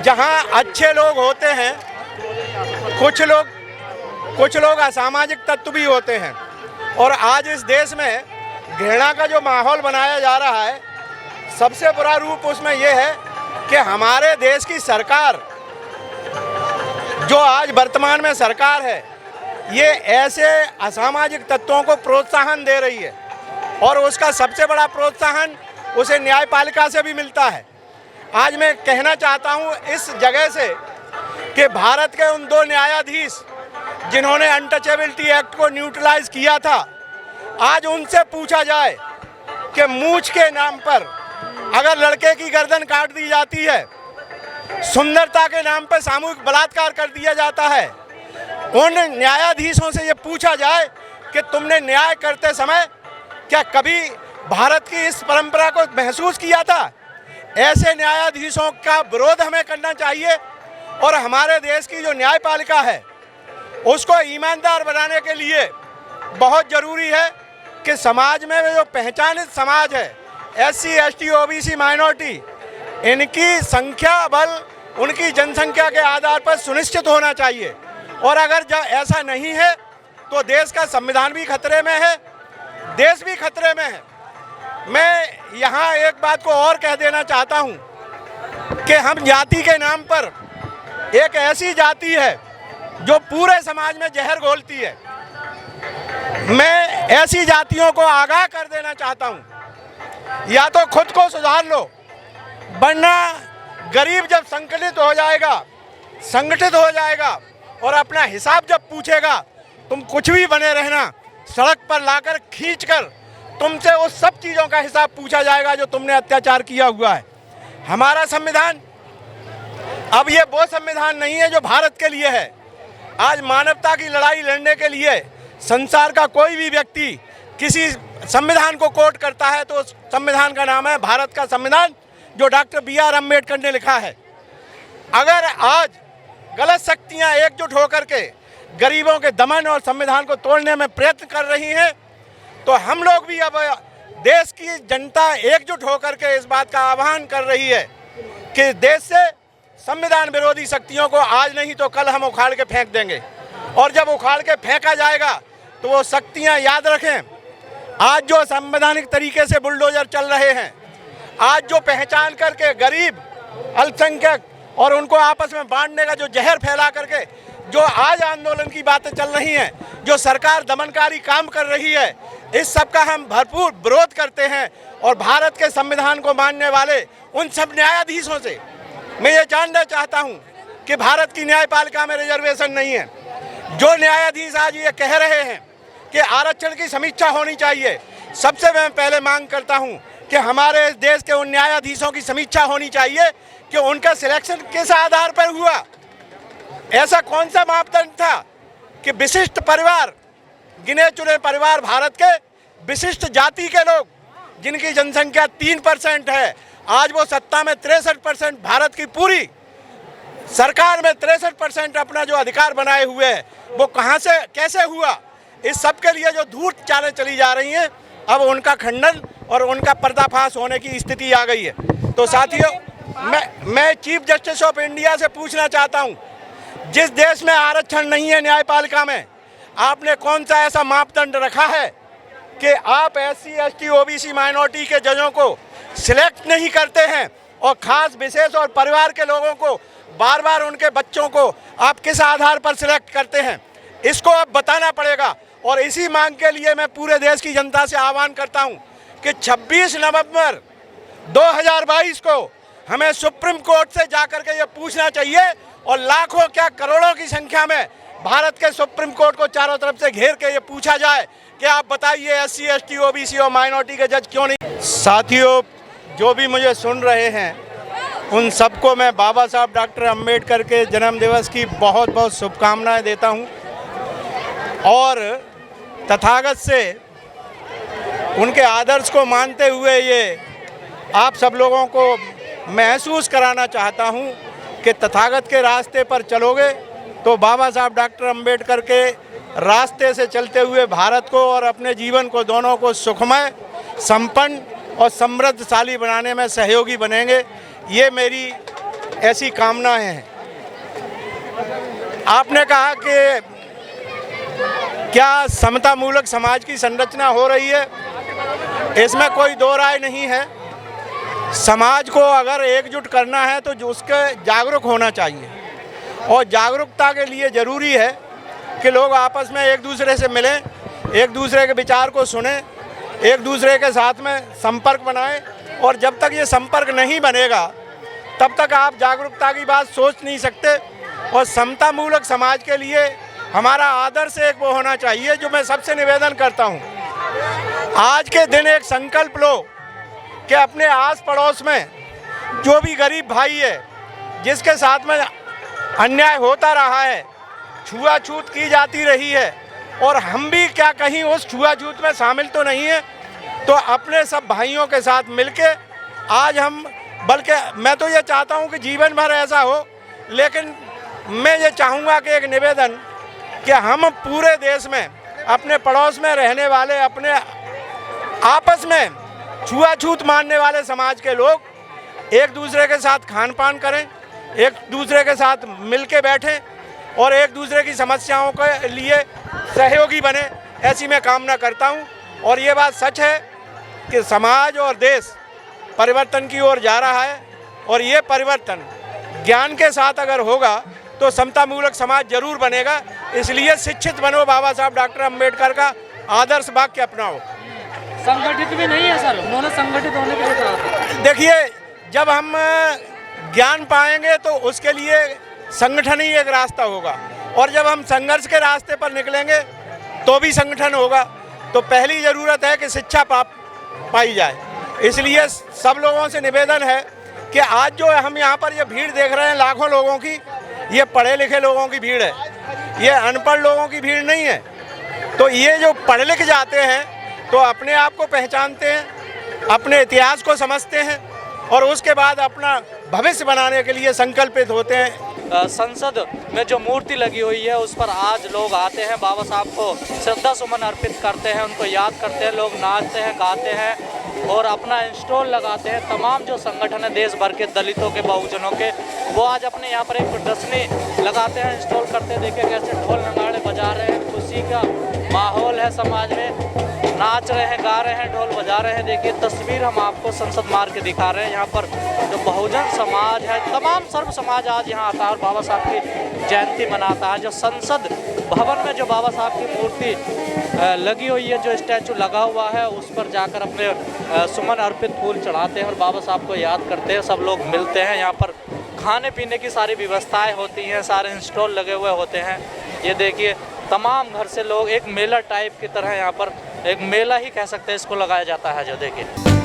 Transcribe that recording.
जहां अच्छे लोग होते हैं, कुछ लोग असामाजिक तत्व भी होते हैं। और आज इस देश में घृणा का जो माहौल बनाया जा रहा है, सबसे बुरा रूप उसमें यह है कि हमारे देश की सरकार, जो आज वर्तमान में सरकार है, ये ऐसे असामाजिक तत्वों को प्रोत्साहन दे रही है। और उसका सबसे बड़ा प्रोत्साहन उसे न्यायपालिका से भी मिलता है। आज मैं कहना चाहता हूँ इस जगह से कि भारत के उन 2 न्यायाधीश जिन्होंने अनटचेबिलिटी एक्ट को न्यूट्रलाइज किया था, आज उनसे पूछा जाए कि मूंछ के नाम पर अगर लड़के की गर्दन काट दी जाती है, सुंदरता के नाम पर सामूहिक बलात्कार कर दिया जाता है, उन न्यायाधीशों से ये पूछा जाए कि तुमने न्याय करते समय क्या कभी भारत की इस परंपरा को महसूस किया था? ऐसे न्यायाधीशों का विरोध हमें करना चाहिए। और हमारे देश की जो न्यायपालिका है, उसको ईमानदार बनाने के लिए बहुत ज़रूरी है कि समाज में जो पहचानित समाज है, SC, ST, OBC, माइनॉरिटी, इनकी संख्या बल उनकी जनसंख्या के आधार पर सुनिश्चित होना चाहिए। और अगर जब ऐसा नहीं है तो देश का संविधान भी खतरे में है, देश भी खतरे में है। मैं यहाँ एक बात को और कह देना चाहता हूँ कि हम जाति के नाम पर, एक ऐसी जाति है जो पूरे समाज में जहर घोलती है, मैं ऐसी जातियों को आगाह कर देना चाहता हूँ, या तो खुद को सुधार लो, वरना गरीब जब संगठित हो जाएगा और अपना हिसाब जब पूछेगा, तुम कुछ भी बने रहना, सड़क पर लाकर खींचकर तुमसे उस सब चीज़ों का हिसाब पूछा जाएगा जो तुमने अत्याचार किया हुआ है। हमारा संविधान अब ये वो संविधान नहीं है जो भारत के लिए है। आज मानवता की लड़ाई लड़ने के लिए संसार का कोई भी व्यक्ति किसी संविधान को कोट करता है तो उस संविधान का नाम है भारत का संविधान, जो डॉक्टर BR अम्बेडकर ने लिखा है। अगर आज गलत शक्तियां एकजुट होकर के गरीबों के दमन और संविधान को तोड़ने में प्रयत्न कर रही हैं, तो हम लोग भी अब देश की जनता एकजुट होकर के इस बात का आह्वान कर रही है कि देश से संविधान विरोधी शक्तियों को आज नहीं तो कल हम उखाड़ के फेंक देंगे। और जब उखाड़ के फेंका जाएगा तो वो शक्तियां याद रखें, आज जो संवैधानिक तरीके से बुलडोजर चल रहे हैं, आज जो पहचान करके गरीब, अल्पसंख्यक और उनको आपस में बांटने का जो जहर फैला करके जो आज आंदोलन की बातें चल रही हैं, जो सरकार दमनकारी काम कर रही है, इस सब का हम भरपूर विरोध करते हैं। और भारत के संविधान को मानने वाले उन सब न्यायाधीशों से मैं ये जानना चाहता हूं कि भारत की न्यायपालिका में रिजर्वेशन नहीं है। जो न्यायाधीश आज ये कह रहे हैं कि आरक्षण की समीक्षा होनी चाहिए, सबसे मैं पहले मांग करता हूं कि हमारे इस देश के उन न्यायाधीशों की समीक्षा होनी चाहिए कि उनका सिलेक्शन किस आधार पर हुआ। ऐसा कौन सा मापदंड था कि विशिष्ट परिवार, गिने चुने परिवार, भारत के विशिष्ट जाति के लोग जिनकी जनसंख्या 3% है, आज वो सत्ता में 63%, भारत की पूरी सरकार में 63% अपना जो अधिकार बनाए हुए हैं, वो कहाँ से कैसे हुआ? इस सब के लिए जो धूर्त चालें चली जा रही हैं, अब उनका खंडन और उनका पर्दाफाश होने की स्थिति आ गई है। तो साथियों, मैं चीफ जस्टिस ऑफ इंडिया से पूछना चाहता हूं, जिस देश में आरक्षण नहीं है न्यायपालिका में, आपने कौन सा ऐसा मापदंड रखा है कि आप SC, ST, OBC माइनॉरिटी के जजों को सिलेक्ट नहीं करते हैं और खास विशेष और परिवार के लोगों को बार बार उनके बच्चों को आप किस आधार पर सिलेक्ट करते हैं? इसको अब बताना पड़ेगा। और इसी मांग के लिए मैं पूरे देश की जनता से आह्वान करता हूं कि 26 नवंबर 2022 को हमें सुप्रीम कोर्ट से जाकर के ये पूछना चाहिए और लाखों क्या करोड़ों की संख्या में भारत के सुप्रीम कोर्ट को चारों तरफ से घेर के ये पूछा जाए कि आप बताइए SC, ST, OBC और माइनॉरिटी के जज क्यों नहीं। साथियों, जो भी मुझे सुन रहे हैं, उन सबको मैं बाबा साहब डॉक्टर अम्बेडकर के जन्मदिवस की बहुत बहुत शुभकामनाएं देता हूं और तथागत से उनके आदर्श को मानते हुए ये आप सब लोगों को महसूस कराना चाहता हूं कि तथागत के रास्ते पर चलोगे तो बाबा साहब डॉक्टर अम्बेडकर के रास्ते से चलते हुए भारत को और अपने जीवन को दोनों को सुखमय, संपन्न और समृद्धशाली बनाने में सहयोगी बनेंगे। ये मेरी ऐसी कामनाएं हैं। आपने कहा कि क्या समतामूलक समाज की संरचना हो रही है, इसमें कोई दो राय नहीं है। समाज को अगर एकजुट करना है तो जो उसके जागरूक होना चाहिए, और जागरूकता के लिए ज़रूरी है कि लोग आपस में एक दूसरे से मिलें, एक दूसरे के विचार को सुने, एक दूसरे के साथ में संपर्क बनाएं। और जब तक ये संपर्क नहीं बनेगा तब तक आप जागरूकता की बात सोच नहीं सकते। और समतामूलक समाज के लिए हमारा आदर्श एक वो होना चाहिए, जो मैं सबसे निवेदन करता हूँ, आज के दिन एक संकल्प लो कि अपने आस पड़ोस में जो भी गरीब भाई है, जिसके साथ में अन्याय होता रहा है, छुआछूत की जाती रही है, और हम भी क्या कहीं उस छुआछूत में शामिल तो नहीं है, तो अपने सब भाइयों के साथ मिलके आज हम, बल्कि मैं तो ये चाहता हूँ कि जीवन भर ऐसा हो, लेकिन मैं ये चाहूँगा कि एक निवेदन कि हम पूरे देश में अपने पड़ोस में रहने वाले, अपने आपस में छुआछूत मानने वाले समाज के लोग एक दूसरे के साथ खान पान करें, एक दूसरे के साथ मिल के बैठें और एक दूसरे की समस्याओं के लिए सहयोगी बने, ऐसी मैं कामना करता हूँ। और ये बात सच है कि समाज और देश परिवर्तन की ओर जा रहा है, और ये परिवर्तन ज्ञान के साथ अगर होगा तो समतामूलक समाज जरूर बनेगा। इसलिए शिक्षित बनो, बाबा साहब डॉक्टर अम्बेडकर का आदर्श वाक्य अपनाओ। संगठित भी नहीं है सर, उन्होंने संगठित होने के लिए कहा। देखिए, जब हम ज्ञान पाएंगे तो उसके लिए संगठन ही एक रास्ता होगा, और जब हम संघर्ष के रास्ते पर निकलेंगे तो भी संगठन होगा। तो पहली ज़रूरत है कि शिक्षा पाई जाए। इसलिए सब लोगों से निवेदन है कि आज जो हम यहाँ पर ये भीड़ देख रहे हैं लाखों लोगों की, ये पढ़े लिखे लोगों की भीड़ है, ये अनपढ़ लोगों की भीड़ नहीं है। तो ये जो पढ़ लिख जाते हैं तो अपने आप को पहचानते हैं, अपने इतिहास को समझते हैं, और उसके बाद अपना भविष्य बनाने के लिए संकल्पित होते हैं। संसद में जो मूर्ति लगी हुई है उस पर आज लोग आते हैं, बाबा साहब को श्रद्धा सुमन अर्पित करते हैं, उनको याद करते हैं, लोग नाचते हैं, गाते हैं और अपना स्टॉल लगाते हैं। तमाम जो संगठन है देश भर के, दलितों के, बहुजनों के, वो आज अपने यहाँ पर एक प्रदर्शनी लगाते हैं, इंस्टॉल करते हैं। देखिए कैसे ढोल नगाड़े बजा रहे हैं, खुशी का माहौल है समाज में, नाच रहे हैं, गा रहे हैं, ढोल बजा रहे हैं। देखिए तस्वीर हम आपको संसद मार्ग के दिखा रहे हैं। यहाँ पर जो बहुजन समाज है, तमाम सर्व समाज आज यहाँ आता है और बाबा साहब की जयंती मनाता है। जो संसद भवन में जो बाबा साहब की मूर्ति लगी हुई है, जो स्टैचू लगा हुआ है, उस पर जाकर अपने सुमन अर्पित फूल चढ़ाते हैं और बाबा साहब को याद करते हैं। सब लोग मिलते हैं, यहाँ पर खाने पीने की सारी व्यवस्थाएं होती हैं, सारे स्टॉल लगे हुए होते हैं। ये देखिए तमाम घर से लोग, एक मेला टाइप की तरह यहाँ पर, एक मेला ही कह सकते हैं इसको, लगाया जाता है। जो देखिए